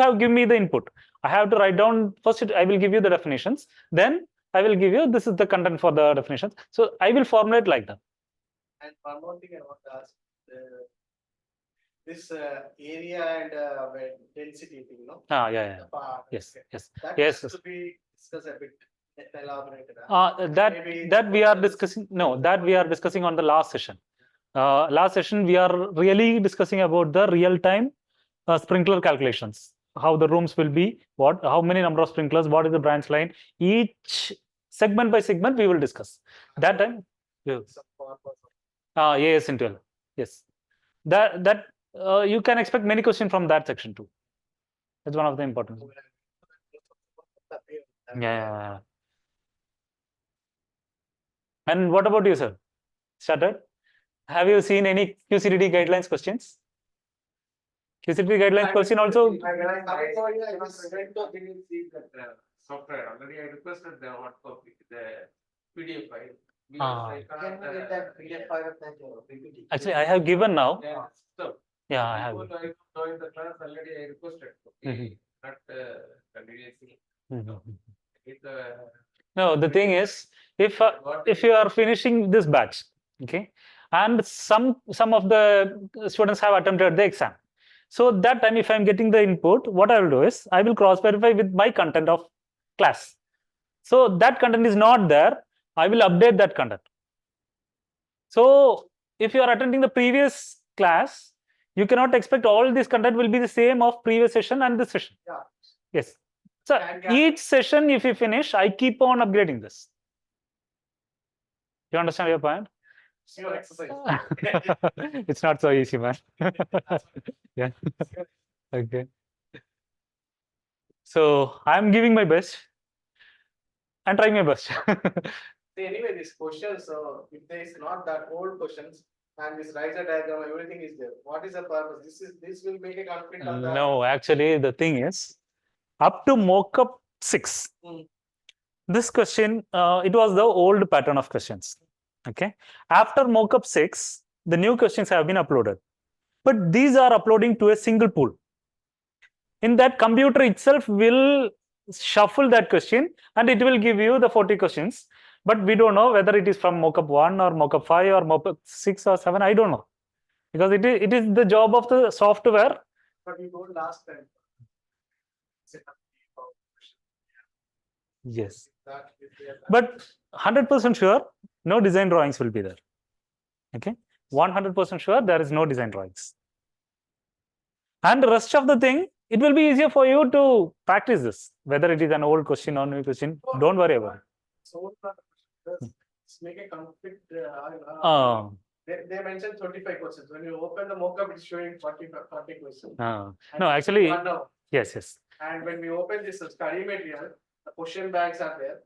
have given me the input. I have to write down first. I will give you the definitions. Then I will give you this is the content for the definitions. So I will formulate like that. And one more thing I want to ask: this area and density thing, no? Yeah. Yes. That yes. To be discussed a bit elaborated. That we are discussing. No, that we are discussing on the last session. Last session we are really discussing about the real-time sprinkler calculations. How the rooms will be, how many number of sprinklers, what is the branch line, each segment by segment we will discuss. That time, yes, in 12. Yes, that you can expect many questions from that section too. That's one of the important. Yeah. And what about you, sir? Started? Have you seen any QCDD guidelines questions? QCDD guidelines question also. Software already. I requested the hard copy, the PDF file. Actually, I have given now. Yeah, I have. In the class already I requested. Not continuously. No, the thing is, if you are finishing this batch, okay, and some of the students have attempted the exam, so that time if I'm getting the input, what I will do is I will cross verify with my content of class. So that content is not there, I will update that content. So if you are attending the previous class, you cannot expect all this content will be the same of previous session and this session. Yeah. Yes. So each session, if you finish, I keep on upgrading this. You understand your point? Exercise. It's not so easy, man. Yeah. Okay. So I'm giving my best and trying my best. Anyway, these questions, if there is not that old questions and this riser diagram, everything is there. What is the purpose? This will make a conflict on that. No, actually, the thing is, up to mockup 6, this question, it was the old pattern of questions. Okay. After mockup 6, the new questions have been uploaded. But these are uploading to a single pool. In that, computer itself will shuffle that question and it will give you the 40 questions. But we don't know whether it is from mockup 1 or mockup 5 or mockup 6 or 7. I don't know. Because it is the job of the software. But you told last time. Yes. But 100% sure, no design drawings will be there. Okay. 100% sure there is no design drawings. And the rest of the thing, it will be easier for you to practice this. Whether it is an old question or new question, don't worry about it. So make a conflict. They mentioned 35 questions. When you open the mockup, it's showing 40 questions. No, actually, yes. And when we open this study material, the question banks are there.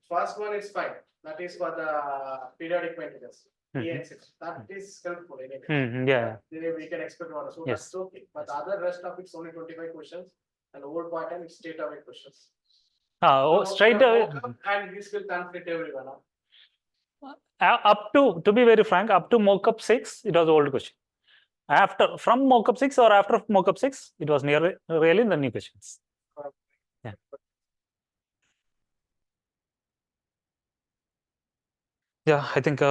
First one is fine. That is for the periodic maintenance. That is helpful anyway. Yeah. We can expect one. So that's okay. But the other rest of it's only 25 questions. And old pattern is straight away questions. Straight away. And this will conflict everyone. Up to be very frank, up to mockup 6, it was old question. From mockup 6 or after mockup 6, it was really the new questions. Yeah. Yeah, I think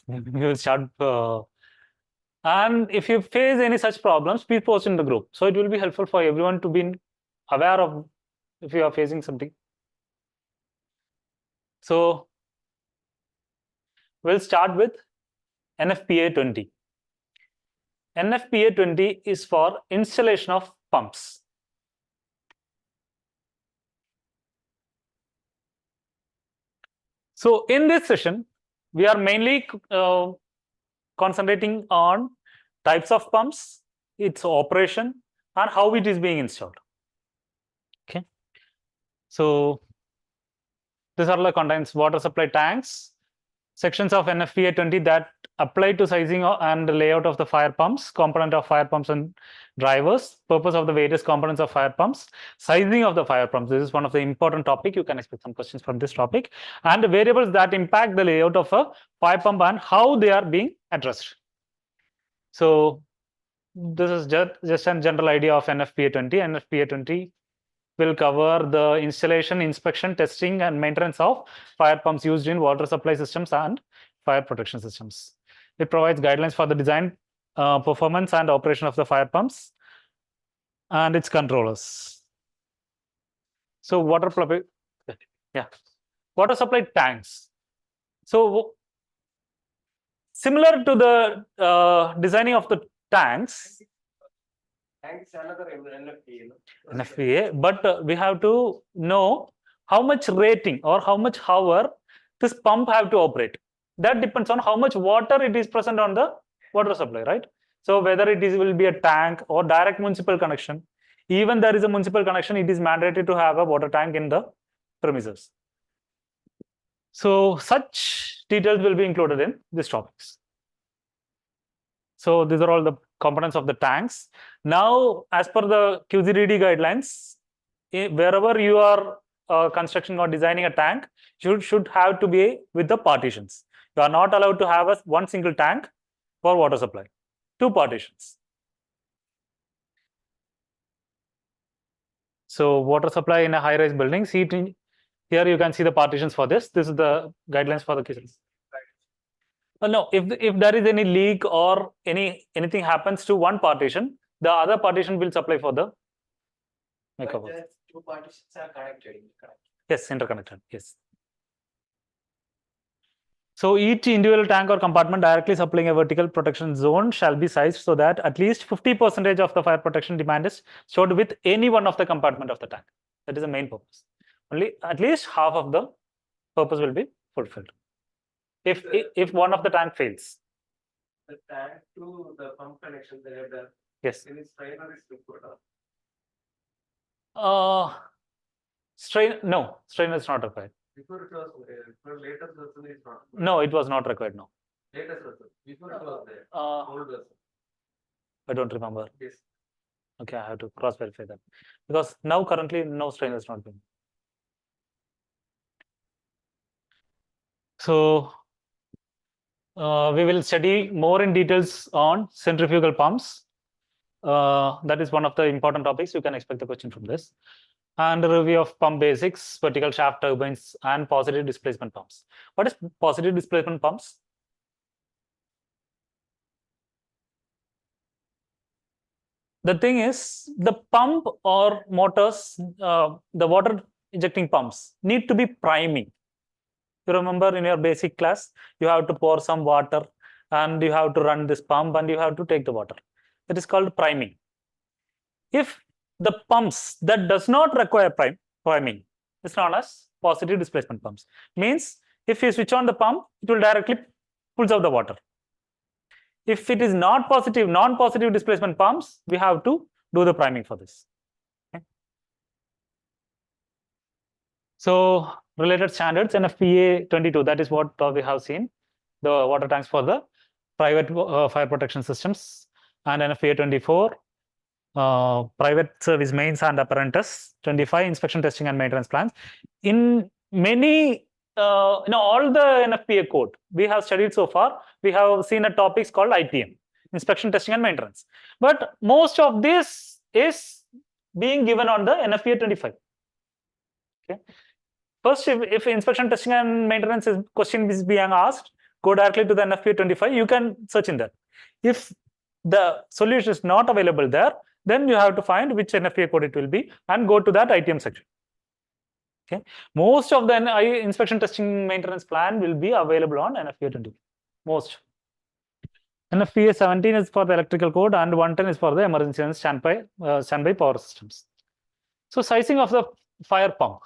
we will start. And if you face any such problems, please post in the group. So it will be helpful for everyone to be aware of if you are facing something. So we'll start with NFPA 20. NFPA 20 is for installation of pumps. So in this session, we are mainly concentrating on types of pumps, its operation, and how it is being installed. Okay. So these are the contains water supply tanks, sections of NFPA 20 that apply to sizing and layout of the fire pumps, component of fire pumps and drivers, purpose of the various components of fire pumps, sizing of the fire pumps. This is one of the important topic. You can expect some questions from this topic, and the variables that impact the layout of a fire pump and how they are being addressed. So this is just a general idea of NFPA 20. NFPA 20 will cover the installation, inspection, testing, and maintenance of fire pumps used in water supply systems and fire protection systems. It provides guidelines for the design, performance, and operation of the fire pumps and its controllers. So water supply, water supply tanks. So similar to the designing of the tanks, Thanks, another NFPA. NFPA, but we have to know how much rating or how much hour this pump have to operate. That depends on how much water it is present on the water supply, right? So whether it will be a tank or direct municipal connection, even there is a municipal connection, it is mandatory to have a water tank in the premises. So such details will be included in these topics. So these are all the components of the tanks. Now, as per the QCDD guidelines, wherever you are constructing or designing a tank, should have to be with the partitions. You are not allowed to have one single tank for water supply. 2 partitions. So water supply in a high-rise building. See, here you can see the partitions for this. This is the guidelines for the cases. No, if there is any leak or anything happens to one partition, the other partition will supply for the makeover. But 2 partitions are connected. Yes, interconnected. Yes. So each individual tank or compartment directly supplying a vertical protection zone shall be sized so that at least 50% of the fire protection demand is stored with any one of the compartment of the tank. That is the main purpose. Only at least half of the purpose will be fulfilled. If one of the tank fails. The tank to the pump connection there, the Yes. any strainer is required. Strainer is not required. Before it was latest version is not. No, it was not required. No. Latest version. Before it was there. Uh, Old version. I don't remember. Yes. Okay, I have to cross verify that because now currently no strainer is not being. So we will study more in details on centrifugal pumps. That is one of the important topics. You can expect the question from this. And a review of pump basics, vertical shaft turbines, and positive displacement pumps. What is positive displacement pumps? The thing is, the pump or motors, the water injecting pumps need to be priming. You remember in your basic class, you have to pour some water and you have to run this pump and you have to take the water. That is called priming. If the pumps that does not require priming, it's known as positive displacement pumps. Means if you switch on the pump, it will directly pulls out the water. If it is not positive, non-positive displacement pumps, we have to do the priming for this. Okay. So related standards, NFPA 22, that is what we have seen, the water tanks for the private fire protection systems, and NFPA 24, private service mains and apparatus, 25, inspection, testing, and maintenance plans. In many, all the NFPA code we have studied so far, we have seen a topics called ITM, inspection, testing, and maintenance. But most of this is being given on the NFPA 25. Okay. First, if inspection, testing, and maintenance question is being asked, go directly to the NFPA 25. You can search in that. If the solution is not available there, then you have to find which NFPA code it will be and go to that ITM section. Okay. Most of the inspection, testing, maintenance plan will be available on NFPA 20. Most. NFPA 17 is for the electrical code and 110 is for the emergency and standby power systems. So sizing of the fire pump.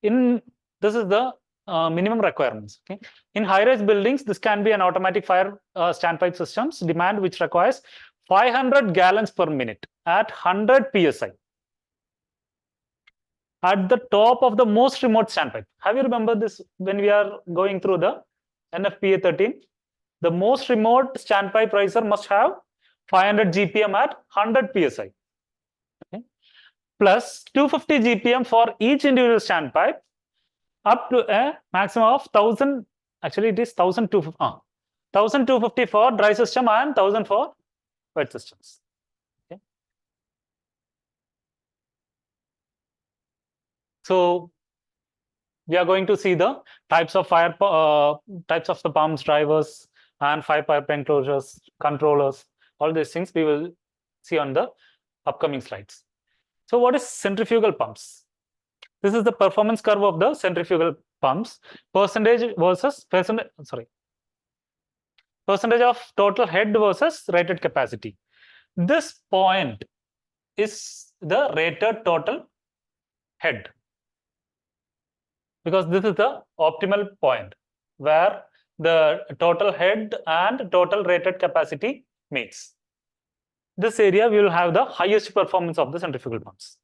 This is the minimum requirements. Okay. In high-rise buildings, this can be an automatic fire standpipe systems demand which requires 500 gallons per minute at 100 psi. At the top of the most remote standpipe. Have you remembered this when we are going through the NFPA 13? The most remote standpipe riser must have 500 GPM at 100 psi. Okay. Plus 250 GPM for each individual standpipe up to a maximum of 1000. Actually, it is 1250. 1250 for dry system and 1000 for wet systems. So we are going to see the types of types of the pumps, drivers, and fire pipe enclosures, controllers. All these things we will see on the upcoming slides. So what is centrifugal pumps? This is the performance curve of the centrifugal pumps, percentage versus percentage of total head versus rated capacity. This point is the rated total head, because this is the optimal point where the total head and total rated capacity meets. This area we will have the highest performance of the centrifugal pumps.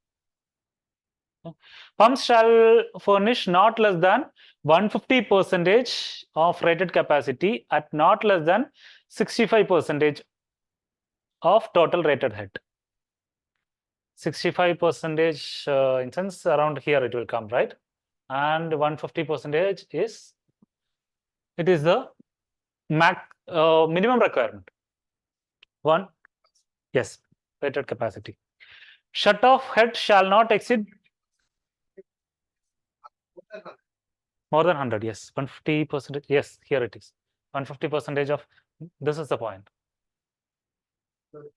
Pumps shall furnish not less than 150% of rated capacity at not less than 65% of total rated head. 65% in sense around here it will come, right? And 150% is the minimum requirement. Yes, rated capacity. Shut off head shall not exceed more than 100. Yes, 150%. Yes, here it is. 150% of this is the point.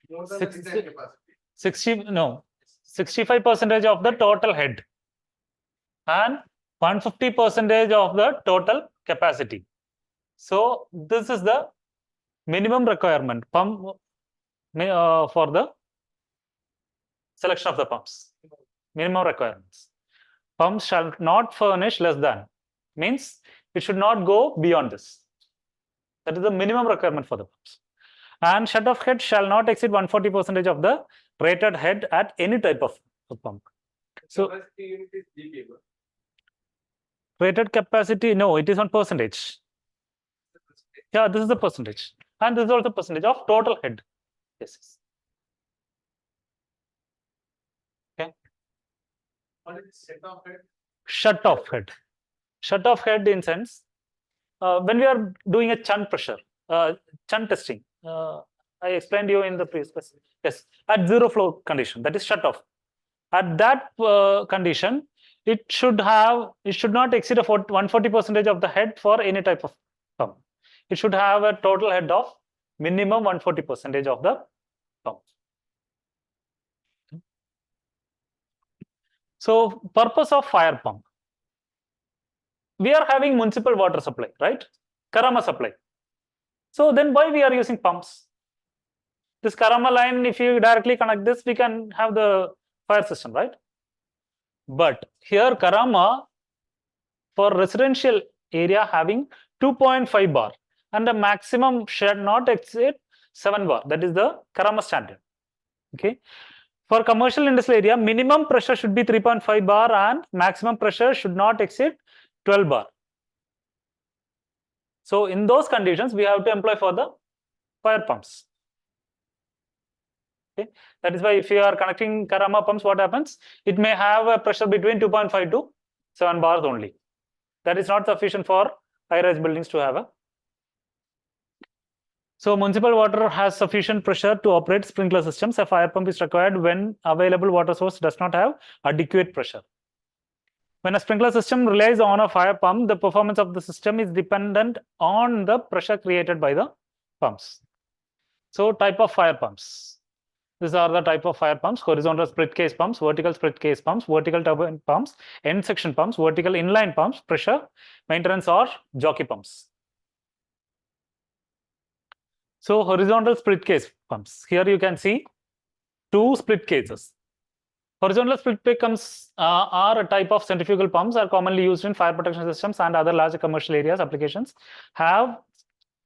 More than the design capacity. 65% of the total head and 150% of the total capacity. So this is the minimum requirement pump for the selection of the pumps. Minimum requirements. Pumps shall not furnish less than, means it should not go beyond this. That is the minimum requirement for the pumps. And shut-off head shall not exceed 140% of the rated head at any type of pump. So rated capacity, no, it is on percentage. Yeah, this is the percentage, and this is also percentage of total head. Yes. Okay. What is shut-off head? Shut-off head. Shut-off head in sense, when we are doing a shunt pressure, shunt testing, I explained you in the previous. Yes, at zero flow condition, that is shut-off. At that condition, it should not exceed 140% of the head for any type of pump. It should have a total head of minimum 140% of the pump. So purpose of fire pump. We are having municipal water supply, right? 𝗘𝗏𝗃 supply. So then why we are using pumps? This 𝗘𝗏𝗃 line, if you directly connect this, we can have the fire system, right? But here 𝗘𝗏𝗃 for residential area having 2.5 bar and the maximum should not exceed 7 bar. That is the 𝗘𝗏𝗃 standard. Okay. For commercial industrial area, minimum pressure should be 3.5 bar and maximum pressure should not exceed 12 bar. So in those conditions, we have to employ for the fire pumps. Okay. That is why if you are connecting 𝗘𝗏𝗃 pumps, what happens? It may have a pressure between 2.5 to 7 bars only. That is not sufficient for high-rise buildings to have a. So municipal water has sufficient pressure to operate sprinkler systems. A fire pump is required when available water source does not have adequate pressure. When a sprinkler system relies on a fire pump, the performance of the system is dependent on the pressure created by the pumps. So type of fire pumps. These are the type of fire pumps: horizontal split case pumps, vertical split case pumps, vertical turbine pumps, end section pumps, vertical inline pumps, pressure, maintenance, or jockey pumps. So horizontal split case pumps. Here you can see two split cases. Horizontal split case pumps are a type of centrifugal pumps, are commonly used in fire protection systems and other large commercial areas. Applications have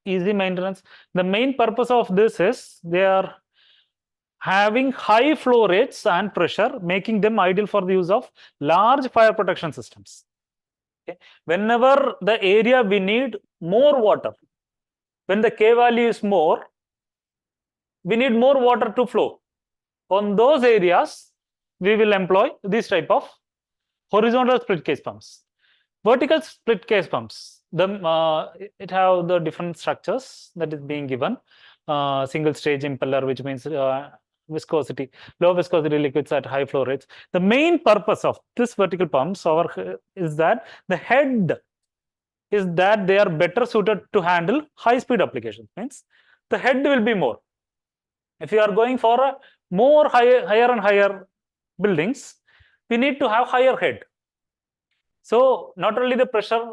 easy maintenance. The main purpose of this is they are having high flow rates and pressure, making them ideal for the use of large fire protection systems. Okay. Whenever the area we need more water, when the K value is more, we need more water to flow. On those areas, we will employ this type of horizontal split case pumps. Vertical split case pumps, it have the different structures that is being given. Single stage impeller, which means viscosity, low viscosity liquids at high flow rates. The main purpose of this vertical pumps is that the head is that they are better suited to handle high speed applications. Means the head will be more. If you are going for a more higher and higher buildings, we need to have higher head. So not only the pressure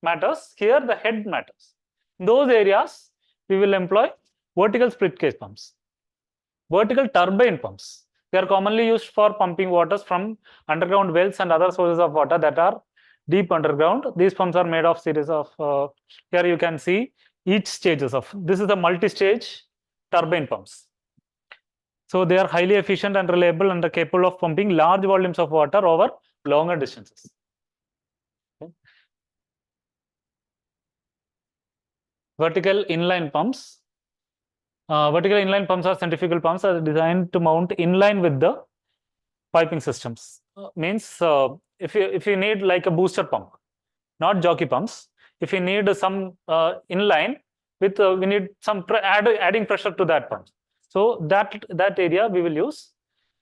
matters, here the head matters. In those areas, we will employ vertical split case pumps. Vertical turbine pumps. They are commonly used for pumping waters from underground wells and other sources of water that are deep underground. These pumps are made of series of, here you can see each stages of, this is the multi-stage turbine pumps. So they are highly efficient and reliable and are capable of pumping large volumes of water over longer distances. Okay. Vertical inline pumps. Vertical inline pumps are centrifugal pumps are designed to mount inline with the piping systems. Means if you need like a booster pump, not jockey pumps. If you need some inline with we need some adding pressure to that pump. So that area we will use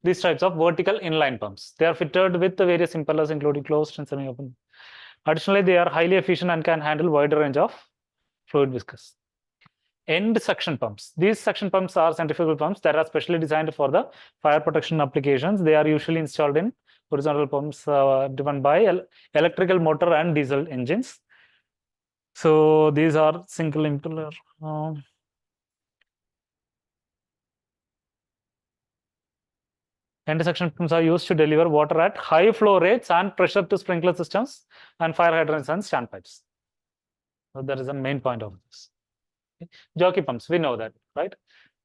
these types of vertical inline pumps. They are fitted with the various impellers including closed and semi-open. Additionally, they are highly efficient and can handle wider range of fluid viscous. End suction pumps. These suction pumps are centrifugal pumps that are specially designed for the fire protection applications. They are usually installed in horizontal pumps driven by electrical motor and diesel engines. So these are single impeller. End suction pumps are used to deliver water at high flow rates and pressure to sprinkler systems and fire hydrants and standpipes. So that is the main point of this. Jockey pumps, we know that, right?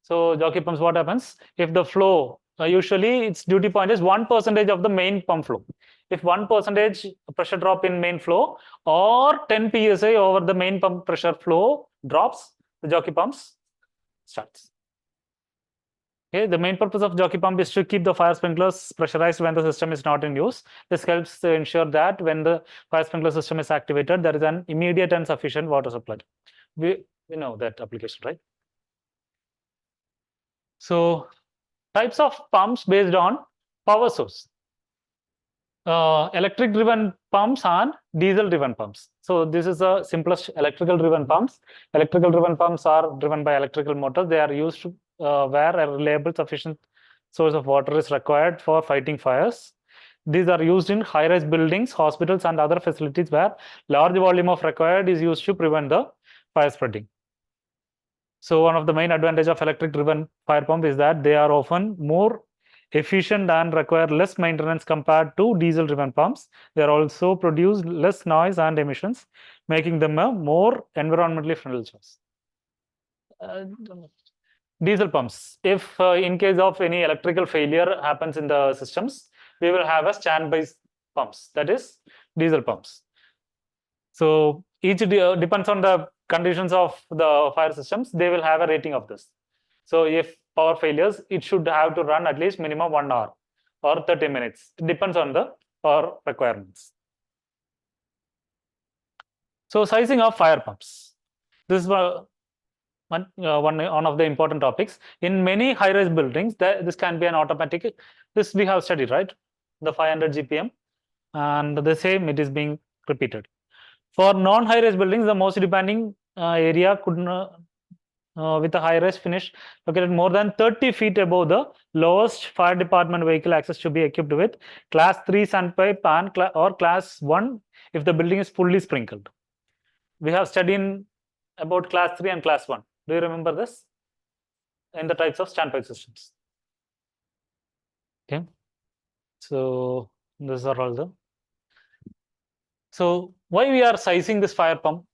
So jockey pumps, what happens if the flow usually its duty point is 1% of the main pump flow. If 1% pressure drop in main flow or 10 psi over the main pump pressure flow drops, the jockey pumps starts. Okay, the main purpose of jockey pump is to keep the fire sprinklers pressurized when the system is not in use. This helps to ensure that when the fire sprinkler system is activated, there is an immediate and sufficient water supply. We know that application, right? So types of pumps based on power source. Electric driven pumps and diesel driven pumps. So this is the simplest electrical driven pumps. Electrical driven pumps are driven by electrical motors. They are used to, where a reliable sufficient source of water is required for fighting fires. These are used in high-rise buildings, hospitals and other facilities where large volume of required is used to prevent the fire spreading. So one of the main advantage of electric driven fire pump is that they are often more efficient and require less maintenance compared to diesel driven pumps. They are also produce less noise and emissions, making them a more environmentally friendly choice. Diesel pumps. If in case of any electrical failure happens in the systems, we will have a standby pumps, that is diesel pumps. So each depends on the conditions of the fire systems, they will have a rating of this. So if power failures, it should have to run at least minimum 1 hour or 30 minutes. It depends on the power requirements. So sizing of fire pumps. This is one of the important topics. In many high-rise buildings, this can be an automatic. This we have studied, right? The 500 GPM, and the same it is being repeated. For non-high-rise buildings, the most demanding area could with a high-rise finish located more than 30 feet above the lowest fire department vehicle access to be equipped with class 3 sandpipe and or class 1 if the building is fully sprinkled. We have studied about class 3 and class 1. Do you remember this? In the types of standpipe systems. Okay. So these are all the. So why we are sizing this fire pump?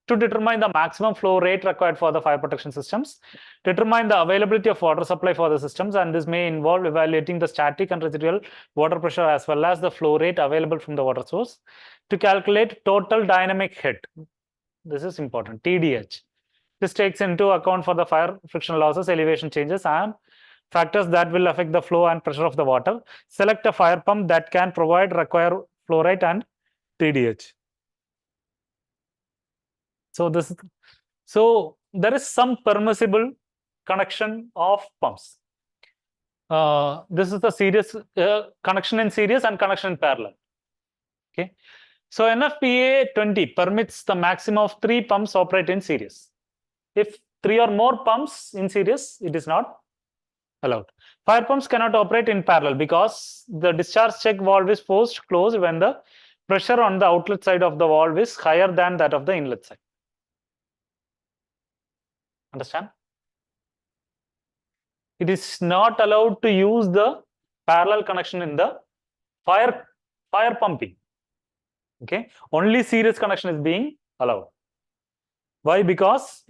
To determine the maximum flow rate required for the fire protection systems, determine the availability of water supply for the systems, and this may involve evaluating the static and residual water pressure as well as the flow rate available from the water source. To calculate total dynamic head, this is important, TDH. This takes into account for the fire friction losses, elevation changes, and factors that will affect the flow and pressure of the water. Select a fire pump that can provide required flow rate and TDH. So there is some permissible connection of pumps. this is the series connection in series and connection in parallel. Okay. So NFPA 20 permits the maximum of 3 pumps operate in series. If 3 or more pumps in series, it is not allowed. Fire pumps cannot operate in parallel because the discharge check valve is forced closed when the pressure on the outlet side of the valve is higher than that of the inlet side. Understand? It is not allowed to use the parallel connection in the fire pumping. Okay, only series connection is being allowed. Why? Because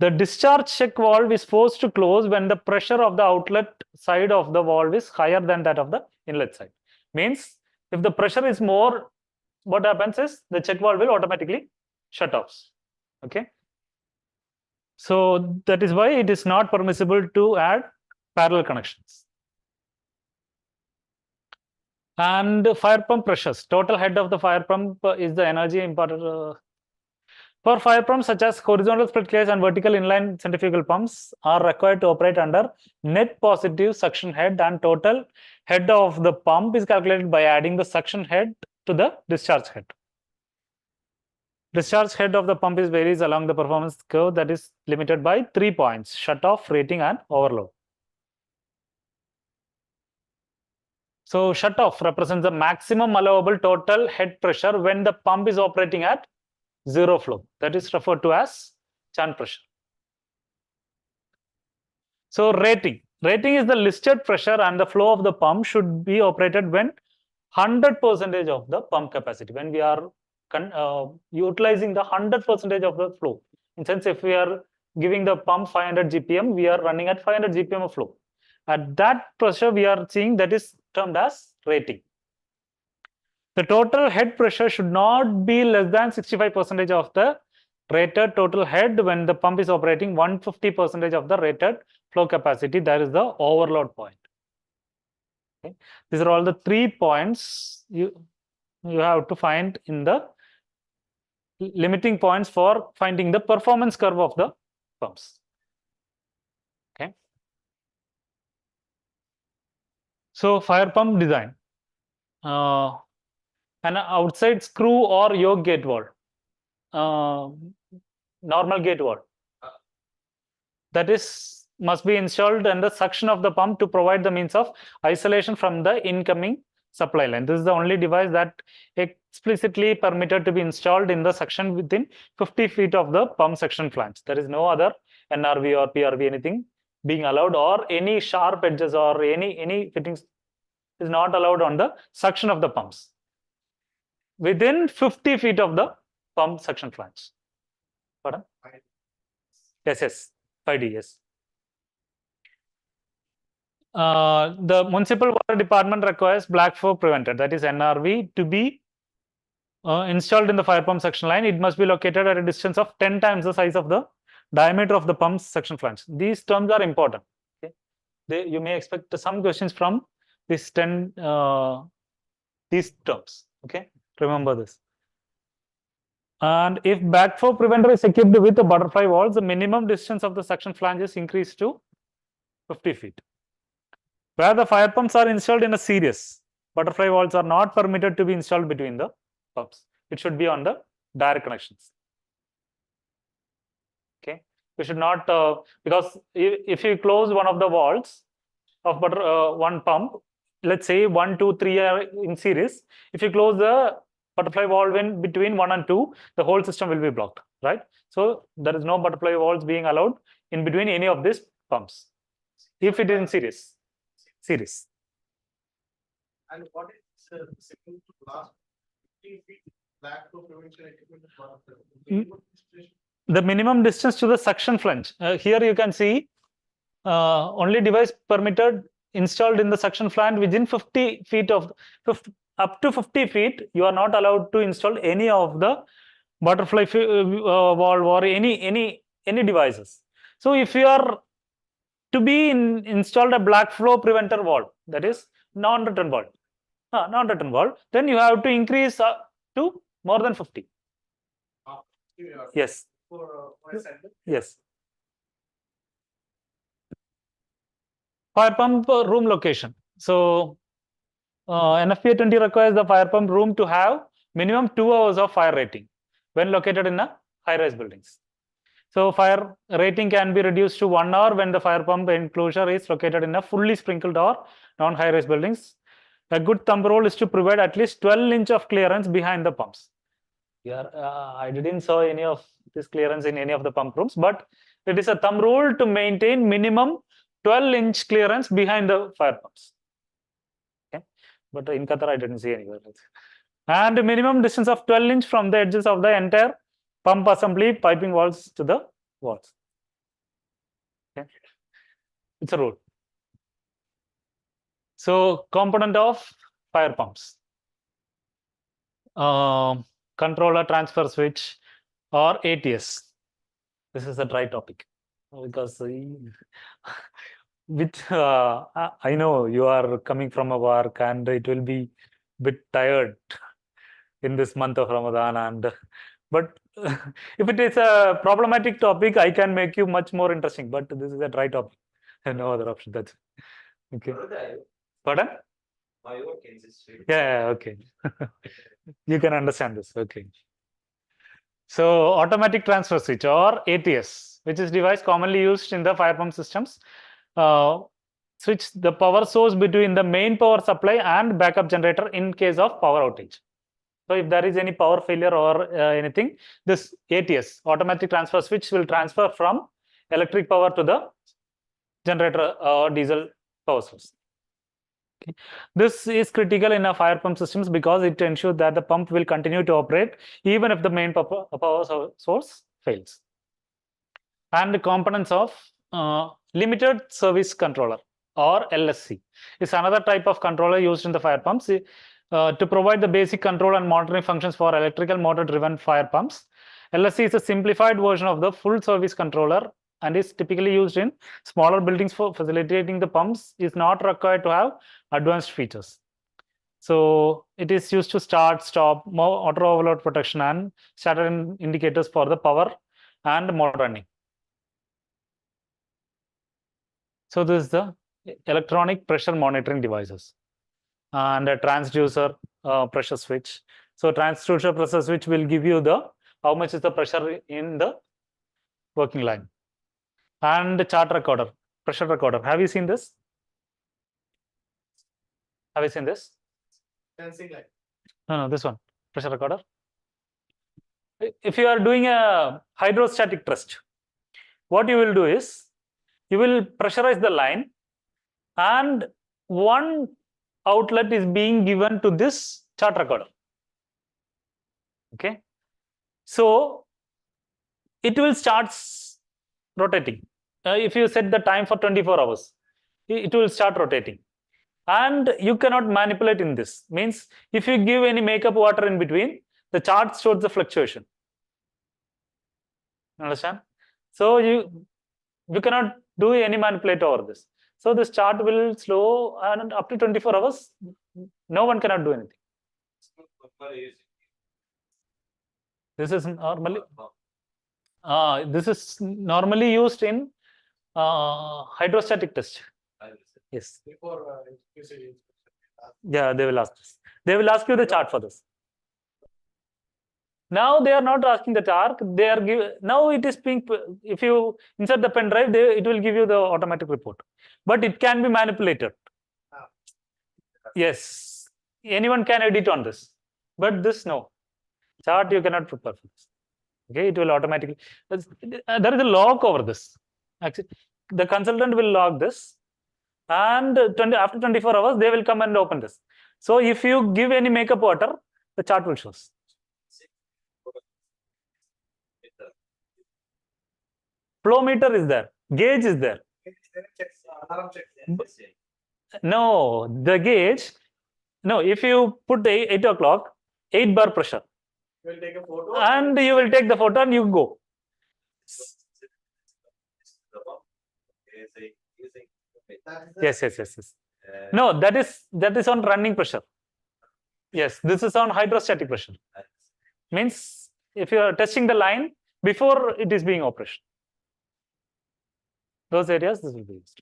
the discharge check valve is forced to close when the pressure of the outlet side of the valve is higher than that of the inlet side. Means if the pressure is more, what happens is the check valve will automatically shut off. Okay. So that is why it is not permissible to add parallel connections. And fire pump pressures. Total head of the fire pump is the energy imparted. For fire pumps such as horizontal split case and vertical inline centrifugal pumps are required to operate under net positive suction head, and total head of the pump is calculated by adding the suction head to the discharge head. Discharge head of the pump is varies along the performance curve that is limited by 3 points: shut-off, rating, and overload. So shut-off represents the maximum allowable total head pressure when the pump is operating at zero flow. That is referred to as Chant pressure. So rating is the listed pressure and the flow of the pump should be operated when 100% of the pump capacity. When we are utilizing the 100% of the flow. In sense, if we are giving the pump 500 GPM, we are running at 500 GPM of flow. At that pressure, we are seeing that is termed as rating. The total head pressure should not be less than 65% of the rated total head when the pump is operating 150% of the rated flow capacity. That is the overload point. Okay. These are all the 3 points you have to find in the limiting points for finding the performance curve of the pumps. Okay. So fire pump design. An outside screw or yoke gate valve. Normal gate valve. That is must be installed under suction of the pump to provide the means of isolation from the incoming supply line. This is the only device that explicitly permitted to be installed in the suction within 50 feet of the pump suction flange. There is no other NRV or PRV anything being allowed, or any sharp edges or any fittings is not allowed on the suction of the pumps within 50 feet of the pump suction flange. Pardon? Yes, 5D, yes. The municipal water department requires black flow preventer, that is NRV, to be installed in the fire pump suction line. It must be located at a distance of 10 times the size of the diameter of the pump suction flange. These terms are important. Okay? You may expect some questions from these 10 these terms. Okay, remember this. And if backflow preventer is equipped with the butterfly valves, the minimum distance of the suction flange is increased to 50 feet. Where the fire pumps are installed in a series, butterfly valves are not permitted to be installed between the pumps. It should be on the direct connections. Okay, we should not because if you close one of the valves of one pump, let's say 1, 2, 3 are in series. If you close the butterfly valve in between 1 and 2, the whole system will be blocked, right? So there is no butterfly valves being allowed in between any of these pumps if it is in series. And what is the second to last 15 feet back to prevention equipment? The minimum distance to the suction flange. Here you can see only device permitted installed in the suction flange within 50 feet of up to 50 feet. You are not allowed to install any of the butterfly valve or any devices. So if you are to be installed a black flow preventer valve, that is non-return valve, then you have to increase to more than 50. Yes. For a sample? Yes. Fire pump room location. So NFPA 20 requires the fire pump room to have minimum 2 hours of fire rating when located in a high-rise buildings. So fire rating can be reduced to 1 hour when the fire pump enclosure is located in a fully sprinkled or non-high-rise buildings. A good thumb rule is to provide at least 12 inch of clearance behind the pumps. Here, I didn't saw any of this clearance in any of the pump rooms, but it is a thumb rule to maintain minimum 12-inch clearance behind the fire pumps. Okay, but in Qatar I didn't see anywhere. And minimum distance of 12 inch from the edges of the entire pump assembly piping walls to the walls. Okay, it's a rule. So component of fire pumps. Controller, transfer switch, or ATS. This is a dry topic because with I know you are coming from a work and it will be a bit tired in this month of Ramadan, and but if it is a problematic topic, I can make you much more interesting. But this is a dry topic, and no other option. That's okay. Pardon? My work in this Yeah, okay. You can understand this. Okay. So automatic transfer switch or ATS, which is device commonly used in the fire pump systems, switch the power source between the main power supply and backup generator in case of power outage. So if there is any power failure or anything, this ATS, automatic transfer switch, will transfer from electric power to the generator or diesel power source. Okay. This is critical in a fire pump systems because it ensures that the pump will continue to operate even if the main power source fails. And the components of limited service controller or LSC is another type of controller used in the fire pumps to provide the basic control and monitoring functions for electrical motor driven fire pumps. LSC is a simplified version of the full service controller and is typically used in smaller buildings for facilitating the pumps. Is not required to have advanced features. So it is used to start, stop, auto overload protection, and starter indicators for the power and motor running. So this is the electronic pressure monitoring devices and a transducer pressure switch. So transducer pressure switch will give you the how much is the pressure in the working line. And the chart recorder, pressure recorder. Have you seen this? Have you seen this? Sensing line. No, this one, pressure recorder. If you are doing a hydrostatic test, what you will do is you will pressurize the line and one outlet is being given to this chart recorder. Okay, so it will start rotating. If you set the time for 24 hours, it will start rotating. And you cannot manipulate in this. Means if you give any makeup water in between, the chart shows the fluctuation. Understand? So you cannot do any manipulate over this. So this chart will slow, and up to 24 hours, no one cannot do anything. This is normally used in hydrostatic test. Yes. Before QCDD. Yeah, they will ask this. They will ask you the chart for this. Now they are not asking the chart. They are now it is being, if you insert the pen drive, it will give you the automatic report. But it can be manipulated. Yes, anyone can edit on this. But this no. Chart you cannot prepare for this. Okay, it will automatically. There is a log over this. Actually, the consultant will log this, and after 24 hours they will come and open this. So if you give any makeup water, the chart will show. Flow meter is there, gauge is there. No, the gauge. No, if you put 8 o'clock, 8 bar pressure. You will take a photo. And you will take the photo and you go. Yes. No, that is on running pressure. Yes, this is on hydrostatic pressure. Means if you are testing the line before it is being operational. Those areas this will be used.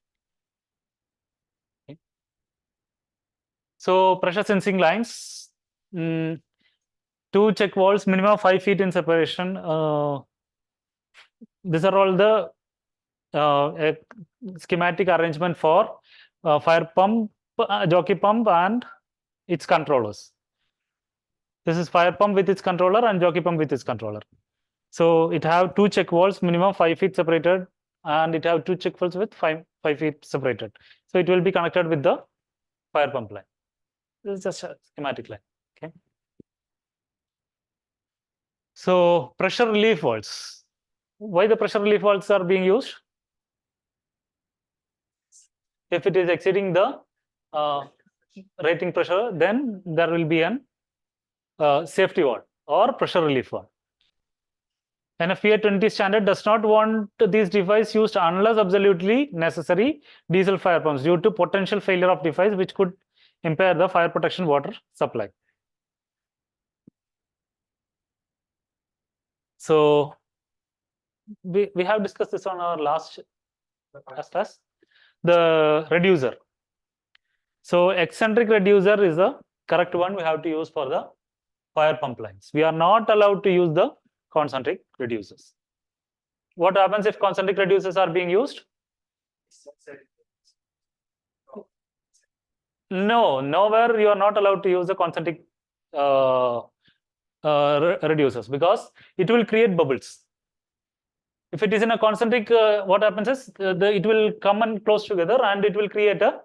So pressure sensing lines, 2 check valves, minimum 5 feet in separation. These are all the schematic arrangement for fire pump, jockey pump, and its controllers. This is fire pump with its controller and jockey pump with its controller. So it have 2 check valves, minimum 5 feet separated, and it have 2 check valves with 5 feet separated. So it will be connected with the fire pump line. This is just a schematic line. Okay. So pressure relief valves. Why the pressure relief valves are being used? If it is exceeding the rating pressure, then there will be an safety valve or pressure relief valve. And a FIA 20 standard does not want these devices used unless absolutely necessary diesel fire pumps due to potential failure of device which could impair the fire protection water supply. So we have discussed this on our last class. The reducer. So eccentric reducer is the correct one we have to use for the fire pump lines. We are not allowed to use the concentric reducers. What happens if concentric reducers are being used? No, nowhere you are not allowed to use the concentric reducers because it will create bubbles. If it is in a concentric, what happens is it will come and close together and it will create a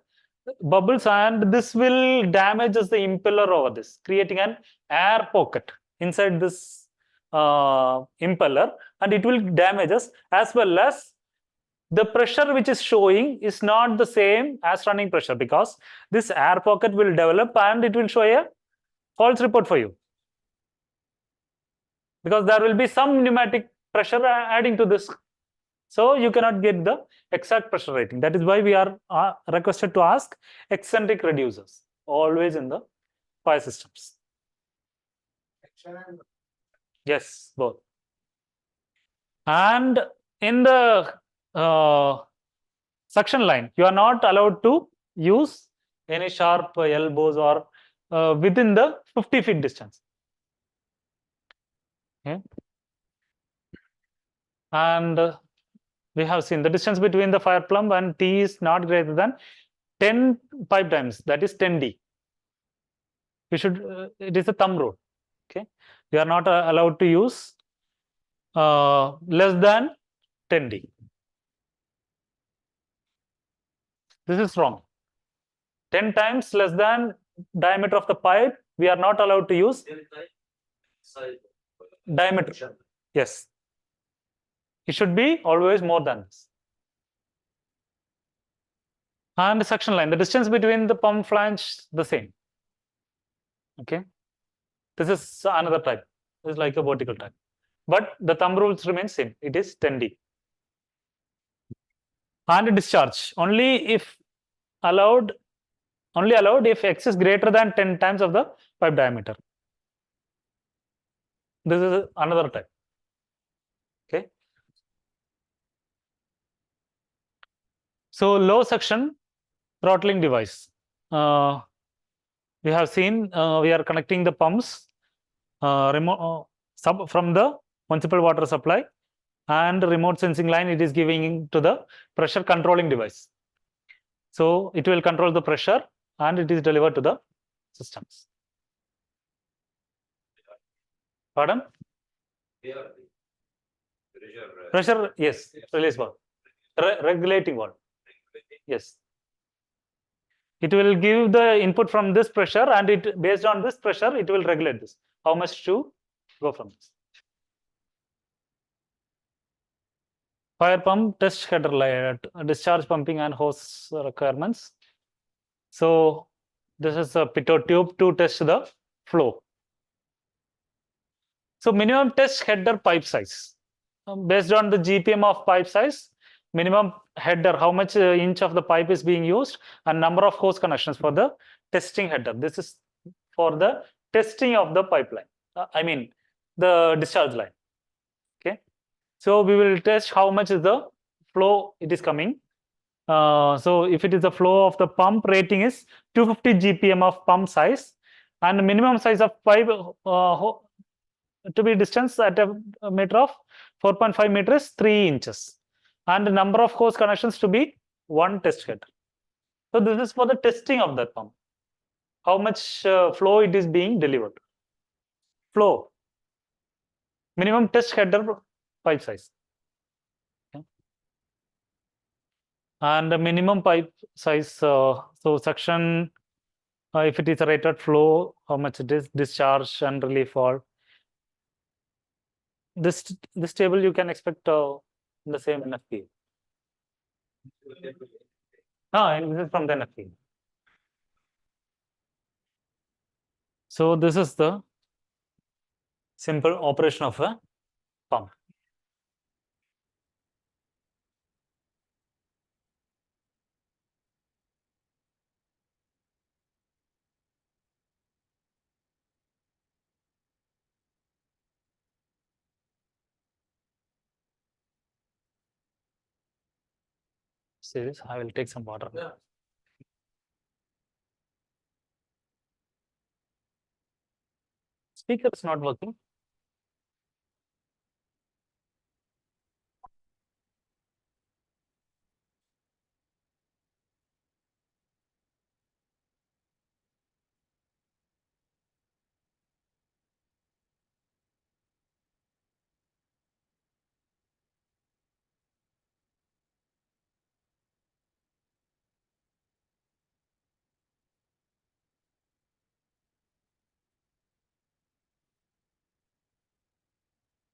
bubbles, and this will damage the impeller over this, creating an air pocket inside this impeller, and it will damage us, as well as the pressure which is showing is not the same as running pressure, because this air pocket will develop and it will show a false report for you, because there will be some pneumatic pressure adding to this. So you cannot get the exact pressure rating. That is why we are requested to ask eccentric reducers always in the fire systems. Yes, both. And in the suction line, you are not allowed to use any sharp elbows or within the 50 feet distance. Okay. And we have seen the distance between the fire plumb and T is not greater than 10 pipe diameters, that is 10D. We should, it is a thumb rule. Okay, we are not allowed to use less than 10D. This is wrong. 10 times less than diameter of the pipe, we are not allowed to use diameter. Yes. It should be always more than this. And the suction line, the distance between the pump flange, the same. Okay. This is another type. This is like a vertical type. But the thumb rules remain same. It is 10D. And discharge, only if allowed if X is greater than 10 times of the pipe diameter. This is another type. Okay. So low suction throttling device. We have seen we are connecting the pumps from the municipal water supply, and remote sensing line it is giving to the pressure controlling device. So it will control the pressure and it is delivered to the systems. Pardon? Pressure, yes, release valve. Regulating valve. Yes. It will give the input from this pressure, and it based on this pressure, it will regulate this. How much to go from this. Fire pump test header layout, discharge pumping and hose requirements. So this is a pitot tube to test the flow. So minimum test header pipe size. Based on the GPM of pipe size, minimum header, how much inch of the pipe is being used, and number of hose connections for the testing header. This is for the testing of the pipeline. I mean the discharge line. Okay. So we will test how much is the flow it is coming So if it is the flow of the pump, rating is 250 GPM of pump size, and the minimum size of pipe to be distance at a meter of 4.5 meters 3 inches, and the number of hose connections to be 1 test header. So this is for the testing of that pump. How much flow it is being delivered. Flow. Minimum test header pipe size. Okay. And the minimum pipe size, so suction, if it is a rated flow, how much it is, discharge and relief valve. This table you can expect in the same NFP. No, this is from the NFP. So this is the simple operation of a pump. See this? I will take some water. Yeah. Speaker is not working.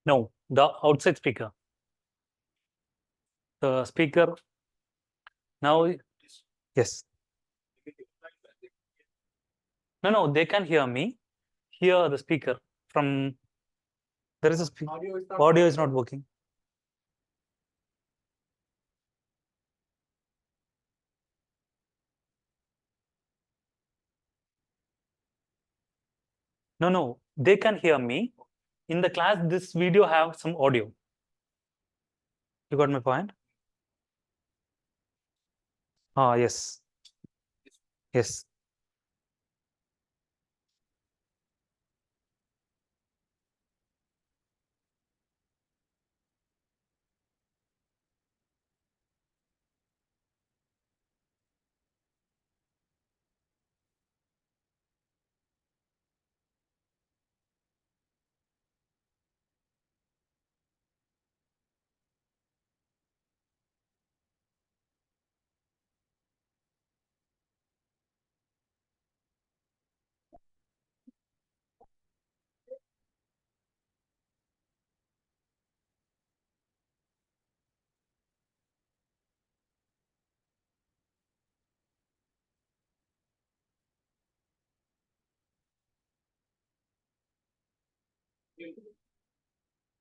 No, the outside speaker. The speaker now, yes. No, they can hear me. Hear the speaker from. There is a audio is not working. No, they can hear me. In the class, this video have some audio. You got my point? Yes. Yes.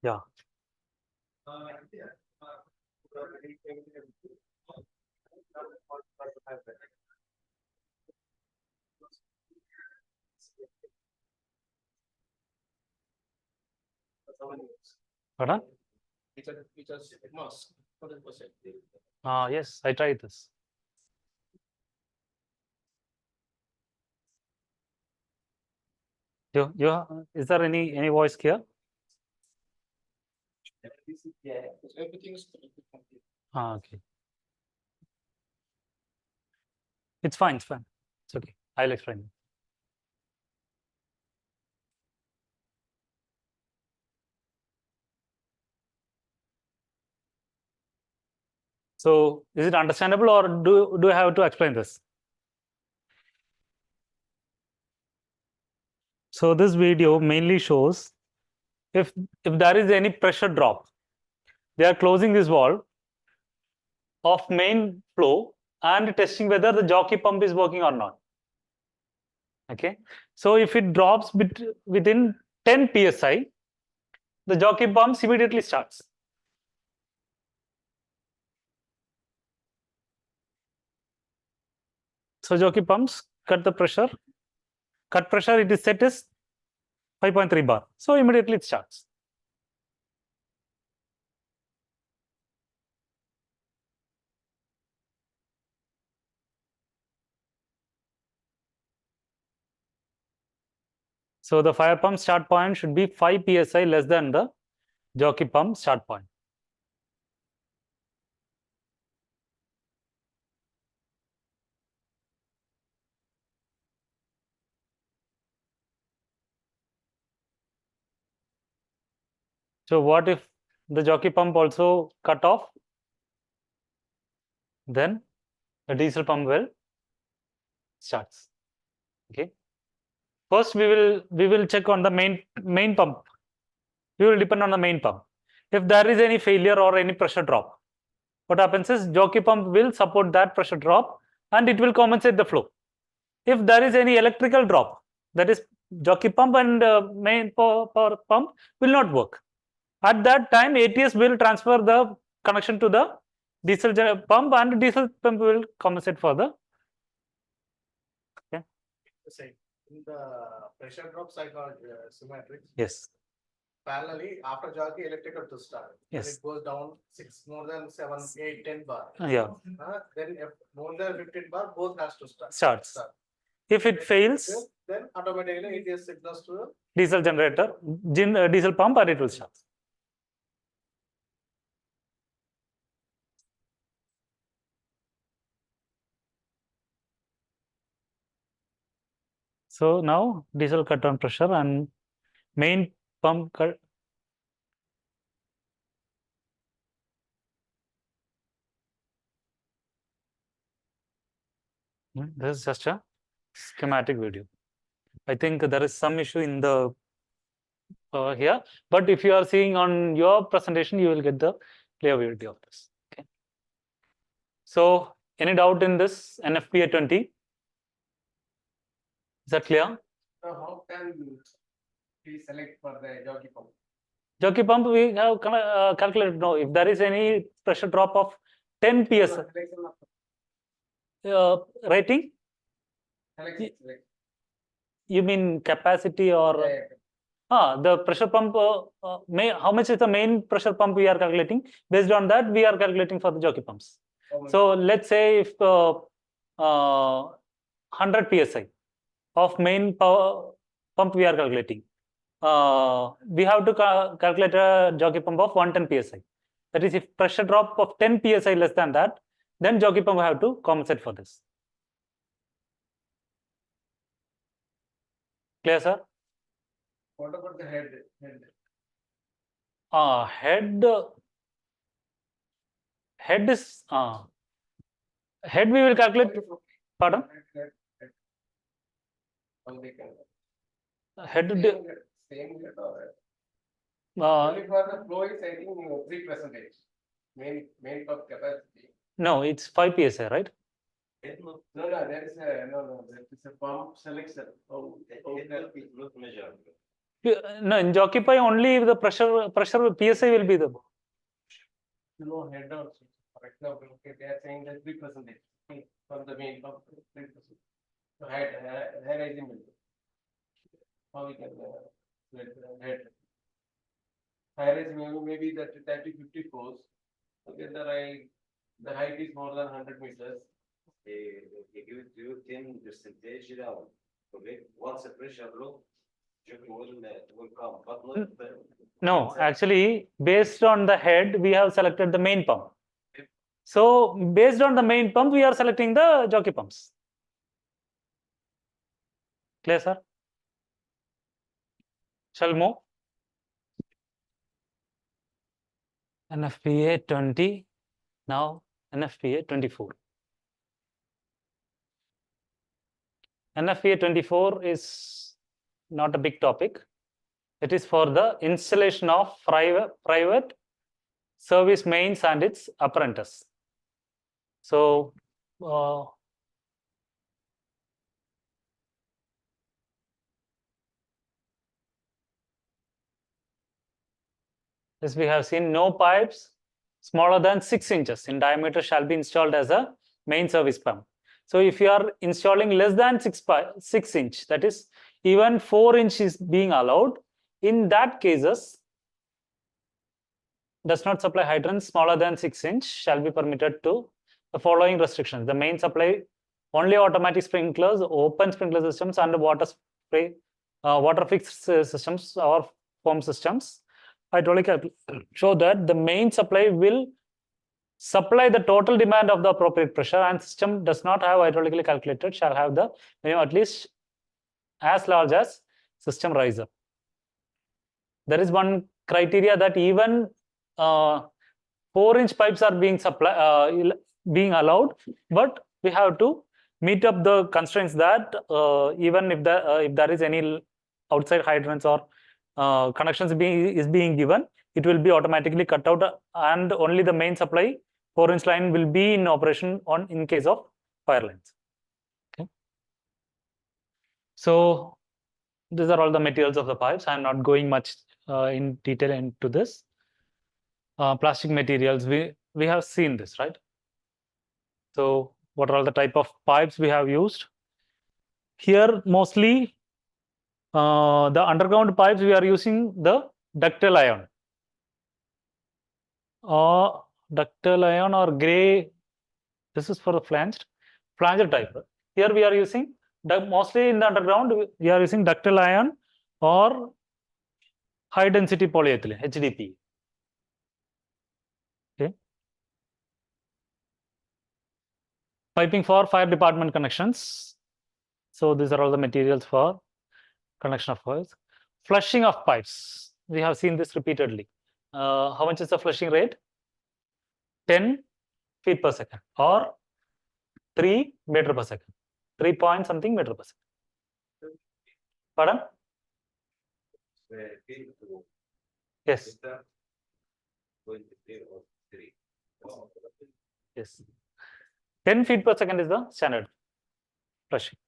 Yeah. Pardon? It's a must. 100%. Yes, I tried this. Is there any voice here? Everything is complete. Okay. It's fine. It's fine. It's okay. I'll explain. So is it understandable, or do I have to explain this? So this video mainly shows if there is any pressure drop, they are closing this valve of main flow and testing whether the jockey pump is working or not. Okay. So if it drops within 10 psi, the jockey pumps immediately starts. So jockey pumps cut pressure, it is set as 5.3 bar. So immediately it starts. So the fire pump start point should be 5 psi less than the jockey pump start point. So what if the jockey pump also cut off? Then the diesel pump will starts. Okay. First we will check on the main pump. We will depend on the main pump. If there is any failure or any pressure drop, what happens is jockey pump will support that pressure drop and it will compensate the flow. If there is any electrical drop, that is jockey pump and main power pump will not work. At that time, ATS will transfer the connection to the diesel pump and diesel pump will compensate for the. Okay. In the pressure drop cycle symmetric. Yes. Parallelly, after jockey, electrical to start. Yes. Then it goes down more than 7, 8, 10 bar. Yeah. Then if more than 15 bar, both has to start. Starts. If it fails, then automatically it is signals to diesel generator, diesel pump, and it will start. So now diesel cut on pressure and main pump cut. This is just a schematic video. I think there is some issue in the here, but if you are seeing on your presentation, you will get the clear video of this. Okay. So any doubt in this NFPA 20? Is that clear? So how can we select for the jockey pump? Jockey pump we have calculated. No, if there is any pressure drop of 10 psi. Rating? You mean capacity or? Yeah. The pressure pump, how much is the main pressure pump we are calculating? Based on that, we are calculating for the jockey pumps. So let's say if 100 psi of main power pump we are calculating, we have to calculate a jockey pump of 110 psi. That is, if pressure drop of 10 psi less than that, then jockey pump have to compensate for this. Clear, sir? What about the head? Head is head we will calculate. Pardon? Head. Same only for the flow is I think 3%. Main pump capacity. No, it's 5 psi, right? No, there is a pump selection. Not measured. No, in jockey pie only the pressure psi will be the. No head also. For example, okay, they are saying that 3% from the main pump, 3%. So head rising. How we can head. High rising maybe that 30-50 force. Okay, the height is more than 100 meters. They give it to you 10 percentage down. Okay, once the pressure low, will come, but not the. No, actually, based on the head, we have selected the main pump. So, based on the main pump, we are selecting the jockey pumps. Clear, sir? Shall we move? NFPA 20, now NFPA 24. NFPA 24 is not a big topic. It is for the installation of private service mains and its apprentice. So, as we have seen, no pipes smaller than 6 inches in diameter shall be installed as a main service pump. So if you are installing less than 6 inch, that is even 4 inch is being allowed, in that cases, does not supply hydrants smaller than 6 inch shall be permitted to the following restrictions. The main supply only automatic sprinklers, open sprinkler systems and water spray water fixed systems or foam systems, hydraulic show that the main supply will supply the total demand of the appropriate pressure, and system does not have hydraulically calculated shall have the minimum at least as large as system riser. There is one criteria that even 4-inch pipes are being being allowed, but we have to meet up the constraints that even if there is any outside hydrants or connections is being given, it will be automatically cut out, and only the main supply 4-inch line will be in operation in case of fire lines. Okay. So these are all the materials of the pipes. I am not going much in detail into this. Plastic materials, we have seen this, right? So what are all the type of pipes we have used? Here mostly the underground pipes we are using the ductile iron. Ductile iron or gray, this is for the flanger type. Here we are using mostly in the underground we are using ductile iron or high density polyethylene, HDP. Okay. Piping for fire department connections. So these are all the materials for connection of fires. Flushing of pipes, we have seen this repeatedly. How much is the flushing rate? 10 feet per second or 3 meter per second, 3 point something meter per second. Pardon? Yes. Yes. 10 feet per second is the standard flushing.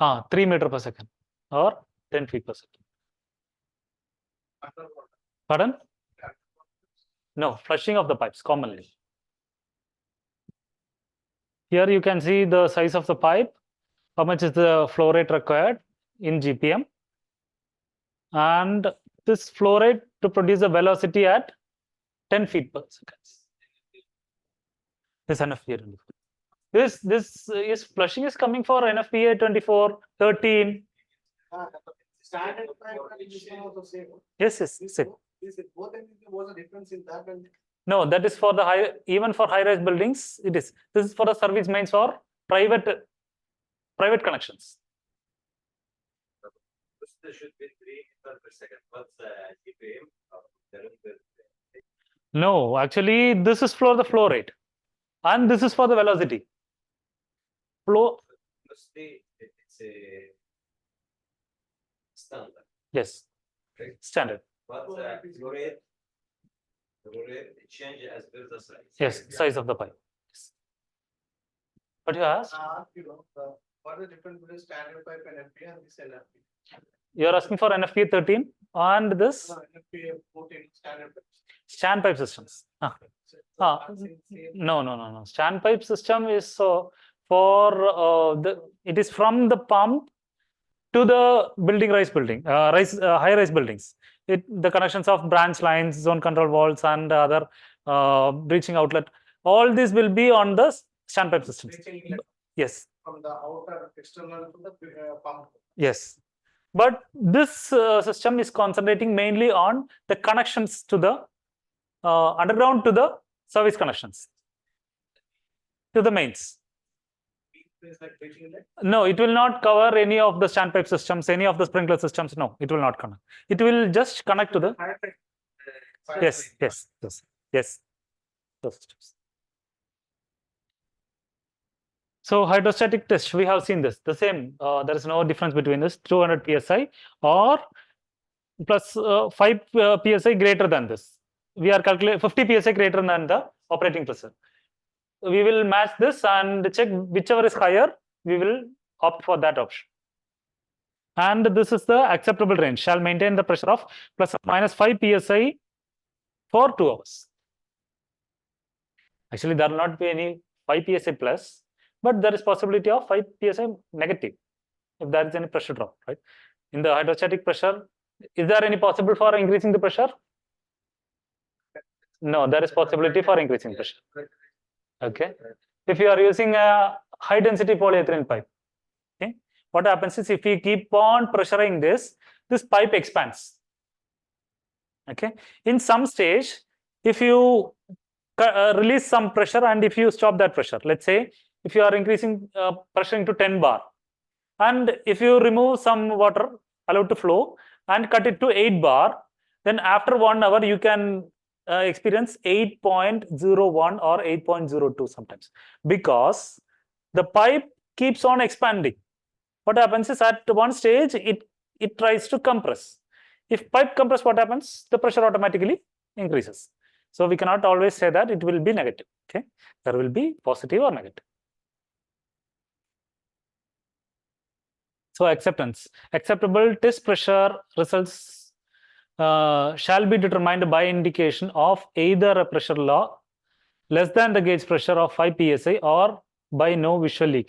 3 meter per second or 10 feet per second. Pardon? No, flushing of the pipes commonly. Here you can see the size of the pipe, how much is the flow rate required in GPM, and this flow rate to produce a velocity at 10 feet per second. This NFPA 24. This is flushing is coming for NFPA 24, 13. Standard pipe and this one also same. Yes, same. Is it both was a difference in that and No, that is for the even for high-rise buildings. It is. This is for the service mains for private connections. There should be 3 meters per second. What's the GPM? No, actually, this is for the flow rate, and this is for the velocity. Flow. Mostly, it's a standard. Yes, standard. But flow rate changes as per the size. Yes, size of the pipe. Yes. What you asked? what is the difference between standard pipe and NFPA and this NFPA? You are asking for NFPA 13 and this? No, NFPA 14 standard pipes. Standpipe systems. No. Standpipe system is for it is from the pump to the high-rise buildings. The connections of branch lines, zone control valves, and other breaching outlet. All these will be on the standpipe systems. Yes. From the outer external to the pump. Yes. But this system is concentrating mainly on the connections to the underground to the service connections to the mains. No, it will not cover any of the standpipe systems, any of the sprinkler systems. No, it will not connect. It will just connect to the. Yes. Those systems. So hydrostatic test, we have seen this. The same. There is no difference between this 200 psi or plus 5 psi greater than this. We are calculating 50 psi greater than the operating pressure. We will match this and check whichever is higher, we will opt for that option. And this is the acceptable range, shall maintain the pressure of plus or minus 5 psi for 2 hours. Actually, there will not be any 5 psi plus, but there is possibility of 5 psi negative if there is any pressure drop, right? In the hydrostatic pressure, is there any possible for increasing the pressure? No, there is possibility for increasing pressure. Okay. If you are using a high density polyethylene pipe, okay, what happens is if we keep on pressuring this pipe expands. Okay, in some stage, if you release some pressure and if you stop that pressure, let's say if you are increasing pressuring to 10 bar, and if you remove some water allowed to flow and cut it to 8 bar, then after 1 hour you can experience 8.01 or 8.02 sometimes, because the pipe keeps on expanding. What happens is at one stage it tries to compress. If pipe compress, what happens? The pressure automatically increases. So we cannot always say that it will be negative. Okay, there will be positive or negative. So acceptance. Acceptable test pressure results shall be determined by indication of either a pressure law less than the gauge pressure of 5 psi or by no visual leakage.